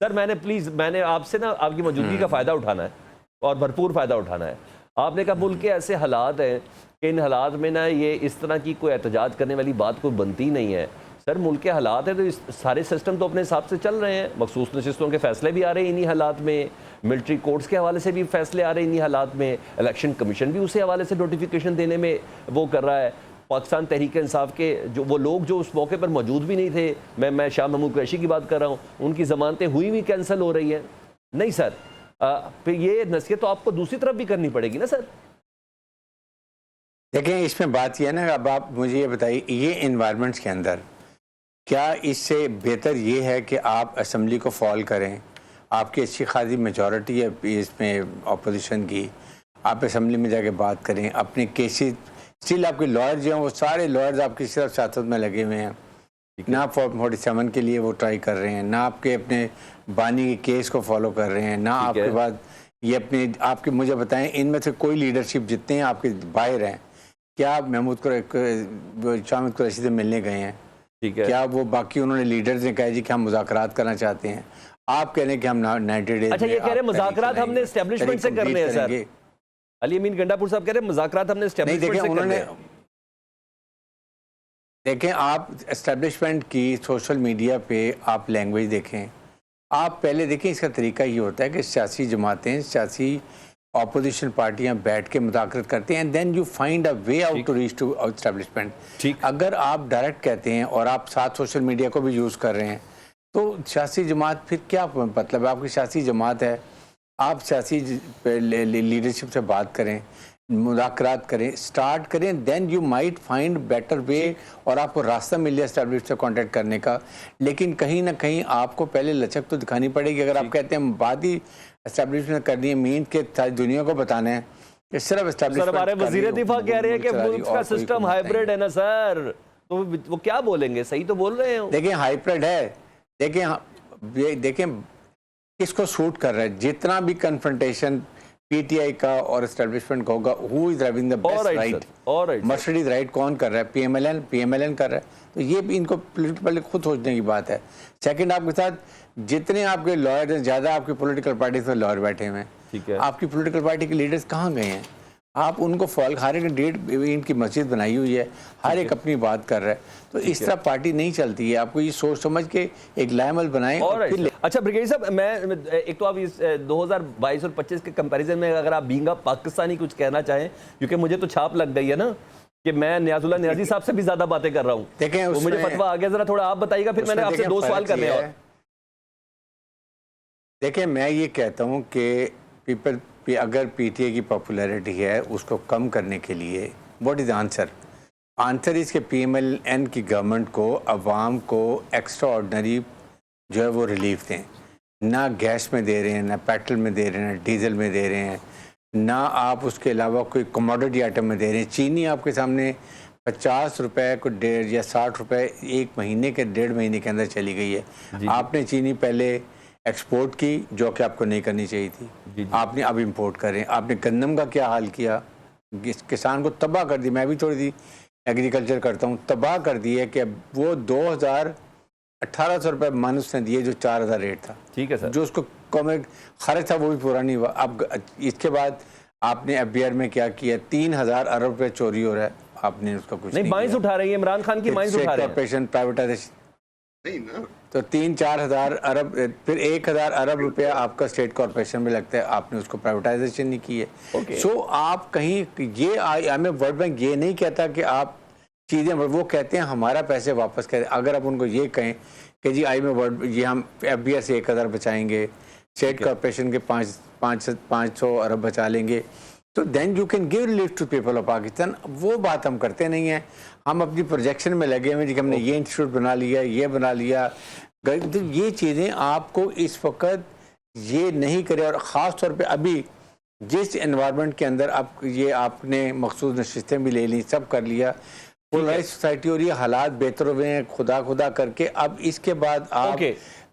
سر میں نے آپ سے نا آپ کی موجودگی کا فائدہ اٹھانا ہے اور بھرپور فائدہ اٹھانا ہے. آپ نے کہا ملک کے ایسے حالات ہیں کہ ان حالات میں نا یہ اس طرح کی کوئی احتجاج کرنے والی بات کوئی بنتی نہیں ہے. سر ملک کے حالات ہیں تو سارے سسٹم تو اپنے حساب سے چل رہے ہیں. مخصوص نشستوں کے فیصلے بھی آ رہے ہیں انہی حالات میں, ملٹری کورٹس کے حوالے سے بھی فیصلے آ رہے ہیں انہی حالات میں, الیکشن کمیشن بھی اسی حوالے سے نوٹیفیکیشن دینے میں وہ کر رہا ہے. پاکستان تحریک انصاف کے جو وہ لوگ جو اس موقع پر موجود بھی نہیں تھے, میں شاہ محمود قریشی کی بات کر رہا ہوں, ان کی ضمانتیں ہوئی بھی کینسل ہو رہی ہیں. نہیں سر, پھر یہ نصیحت تو آپ کو دوسری طرف بھی کرنی پڑے گی نا سر. دیکھیں اس میں بات یہ ہے نا, اب آپ مجھے یہ بتائیے یہ انوائرمنٹس کے اندر کیا اس سے بہتر یہ ہے کہ آپ اسمبلی کو فال کریں, آپ کی اچھی خاصی میجورٹی ہے اس میں اپوزیشن کی, آپ اسمبلی میں جا کے بات کریں, اپنے کیسز اسٹل آپ کے لائر جو ہیں وہ سارے لائرز آپ کی صرف سیاست میں لگے ہوئے ہیں, نہ 47 کے لیے وہ ٹرائی کر رہے ہیں, نہ آپ کے اپنے بانی کے کیس کو فالو کر رہے ہیں, نہ آپ کے بعد یہ اپنے آپ کے مجھے بتائیں ان میں سے کوئی لیڈرشپ جتنے ہیں آپ کے باہر ہیں, کیا آپ شاہ محمود قریشی سے ملنے گئے ہیں؟ کیا وہ باقی انہوں نے لیڈرز نے کہا جی کہ ہم مذاکرات کرنا چاہتے ہیں؟ آپ کہہ رہے ہیں کہ ہم 90 ڈیز. اچھا یہ کہہ رہے ہیں مذاکرات ہم نے اسٹیبلشمنٹ سے کرنے ہیں سر. علی امین گنڈا پور صاحب کہہ رہے ہیں مذاکرات ہم نے اسٹیبلشمنٹ سے کرنے ہیں. دیکھیں آپ اسٹیبلشمنٹ کی سوشل میڈیا پہ آپ لینگویج دیکھیں, آپ پہلے دیکھیں اس کا طریقہ یہ ہوتا ہے کہ سیاسی جماعتیں سیاسی اپوزیشن پارٹیاں بیٹھ کے مذاکرات کرتے ہیں, then you find a way out to reach to establishment. اگر آپ ڈائریکٹ کہتے ہیں اور آپ ساتھ سوشل میڈیا کو بھی یوز کر رہے ہیں تو سیاسی جماعت پھر کیا مطلب ہے؟ آپ کی سیاسی جماعت ہے, آپ سیاسی لیڈرشپ سے بات کریں, مذاکرات کریں, سٹارٹ کریں, then you might find better way اور آپ کو راستہ مل جائے اسٹیبلش سے کانٹیکٹ کرنے کا. لیکن کہیں نہ کہیں آپ کو پہلے لچک تو دکھانی پڑے گی. اگر آپ کہتے ہیں بعد ہی اسٹیبلشمنٹ کرنی ہے, مین کے ساری دنیا کو بتانا ہے کہ صرف اسٹیبلشمنٹ. سر ہمارے وزیر دفاع کہہ رہے ہیں کہ ملک کا سسٹم ہائیبرڈ ہے نا سر, تو وہ کیا بولیں گے؟ صحیح تو بول رہے ہیں. دیکھیں ہائیبرڈ ہے, دیکھیں کس کو سوٹ کر رہا ہے. جتنا بھی کنفرنٹیشن پی ٹی آئی کا اور اسٹیبلشمنٹ کا ہوگا, who is having the best right, Mercedes right کون کر رہا ہے؟ پی ایم ایل این کر رہا ہے. تو یہ بھی ان کو پولیٹیکل خود سوچنے کی بات ہے. سیکنڈ, آپ کے ساتھ جتنے آپ کے لائر ہیں زیادہ آپ کی پولیٹیکل پارٹی سے لائر بیٹھے ہوئے ہیں. آپ کی پولیٹیکل پارٹی کے لیڈرز کہاں گئے ہیں؟ آپ ان کو فال, ہر ایک ڈیٹ ان کی مسجد بنائی ہوئی ہے, ہر ایک اپنی بات کر رہا ہے. تو اس طرح پارٹی نہیں چلتی ہے. آپ کو یہ سوچ سمجھ کے ایک لائے عمل بنائیں. اچھا بریگیڈیئر صاحب, میں ایک تو آپ اس 2022 اور 25 کے کمپیریزن میں اگر آپ بینگ پاکستانی کچھ کہنا چاہیں, کیونکہ مجھے تو چھاپ لگ گئی ہے نا کہ میں نیاز اللہ نیازی صاحب سے بھی زیادہ باتیں کر رہا ہوں. دیکھیں وہ مجھے فتویٰ آ گیا, ذرا تھوڑا آپ بتائیے گا, پھر میں نے آپ سے 2 سوال کرنے ہیں. دیکھیں میں یہ کہتا ہوں کہ اگر پی ٹی اے کی پاپولیرٹی ہے اس کو کم کرنے کے لیے واٹ از آنسر؟ آنسر اس کے پی ایم ایل این کی گورنمنٹ کو عوام کو ایکسٹرا آرڈنری جو ہے وہ ریلیف دیں. نہ گیس میں دے رہے ہیں, نہ پیٹرول میں دے رہے ہیں, نہ ڈیزل میں دے رہے ہیں, نہ آپ اس کے علاوہ کوئی کموڈٹی آئٹم میں دے رہے ہیں. چینی آپ کے سامنے 50 روپے کو 1.5 یا 60 روپے ایک مہینے کے 1.5 مہینے کے اندر چلی گئی ہے. آپ نے چینی پہلے ایکسپورٹ کی جو کہ آپ کو نہیں کرنی چاہیے تھی, آپ نے اب امپورٹ کریں. آپ نے گندم کا کیا حال کیا, کسان کو تباہ کر دی. میں بھی تھوڑی سی ایگریکلچر کرتا ہوں, تباہ کر دی ہے کہ وہ 1800 روپے من اس نے دیے جو 4000 ریٹ تھا. ٹھیک ہے سر, جو اس کو خرچ تھا وہ بھی پورا نہیں ہوا. اب اس کے بعد آپ نے ایف بی آر میں کیا کیا, 3000 ارب روپے چوری ہو رہا ہے. آپ نے اس کا کچھ نہیں, مائنز اٹھا رہے ہیں عمران خان کی, مائنز اٹھا رہے ہیں. کارپوریشن پرائیویٹائزیشن تو 3-4 ہزار ارب, پھر 1000 ارب روپیہ آپ کا اسٹیٹ کارپوریشن میں لگتا ہے. آپ نے اس کو پرائیویٹائزیشن نہیں کی ہے. سو آپ کہیں یہ ہمیں ورلڈ بینک یہ نہیں کہتا کہ آپ چیزیں, وہ کہتے ہیں ہمارا پیسے واپس کریں. اگر آپ ان کو یہ کہیں کہ جی آئی میں یہ ہم ایف بی آر سے 1000 بچائیں گے, اسٹیٹ کارپوریشن کے 500 ارب بچا لیں گے, تو then you can give relief to people of Pakistan. وہ بات ہم کرتے نہیں ہیں. ہم اپنی پروجیکشن میں لگے ہوئے کہ ہم نے یہ انسٹیٹیوٹ بنا لیا, یہ بنا لیا. یہ چیزیں آپ کو اس وقت یہ نہیں کرے. اور خاص طور پہ ابھی جس انوائرمنٹ کے اندر آپ نے مخصوص نشستیں بھی لے لی, سب کر لیا, پولرائز سوسائٹی اور یہ حالات بہتر ہوئے ہیں خدا کر کے. اب اس کے بعد آپ